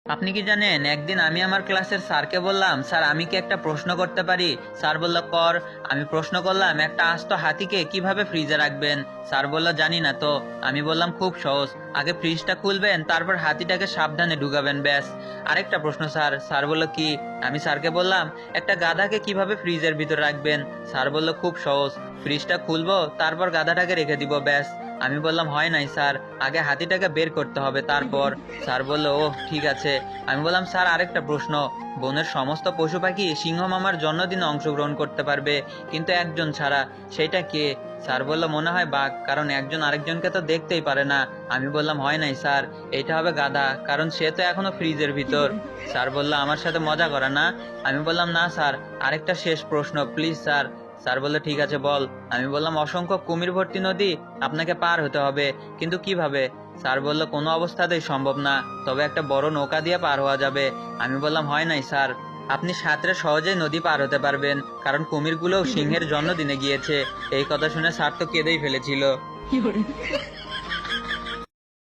আপনি কি জানেন, একদিন আমি আমার ক্লাসের স্যারকে বললাম, স্যার আমি কি একটা প্রশ্ন করতে পারি? স্যার বলল, কর। আমি প্রশ্ন করলাম, একটা আস্ত হাতিকে কিভাবে ফ্রিজে রাখবেন? স্যার বলল, জানি না তো। আমি বললাম, খুব সহজ। আগে ফ্রিজটা খুলবেন, তারপর হাতিটাকে সাবধানে ঢুকাবেন, ব্যাস। আরেকটা প্রশ্ন স্যার। স্যার বলল, কি? আমি স্যারকে বললাম, একটা গাধাকে কিভাবে ফ্রিজের ভিতর রাখবেন? স্যার বলল, খুব সহজ। ফ্রিজটা খুলবো, তারপর গাধাটাকে রেখে দিব, ব্যাস। আমি বললাম, হয় নাই স্যার, আগে হাতিটাকে বের করতে হবে, তারপর। স্যার বলল, ও ঠিক আছে। আমি বললাম, স্যার আরেকটা প্রশ্ন। বনের সমস্ত পশু পাখি সিংহ মামার জন্মদিনে অংশগ্রহণ করতে পারবে, কিন্তু একজন ছাড়া, সেটা কে? স্যার বলল, মনে হয় বাঘ, কারণ একজন আরেকজনকে তো দেখতেই পারে না। আমি বললাম, হয় নাই স্যার, এটা হবে গাধা, কারণ সে তো এখনো ফ্রিজের ভিতর। স্যার বলল, আমার সাথে মজা করা না? আমি বললাম, না স্যার, আরেকটা শেষ প্রশ্ন প্লিজ স্যার। স্যার বলল, ঠিক আছে বল। আমি বললাম, অসংখ্য কুমির ভর্তি নদী আপনাকে পার হতে হবে, কিন্তু কিভাবে? স্যার বলল, কোনো অবস্থাতেই সম্ভব না, তবে একটা বড় নৌকা দিয়ে পার হওয়া যাবে। আমি বললাম, হয় নাই স্যার, আপনি সাঁতরে সহজেই নদী পার হতে পারবেন, কারণ কুমিরগুলোও সিংহের জন্মদিনে গিয়েছে। এই কথা শুনে স্যার তো কেঁদেই ফেলেছিল।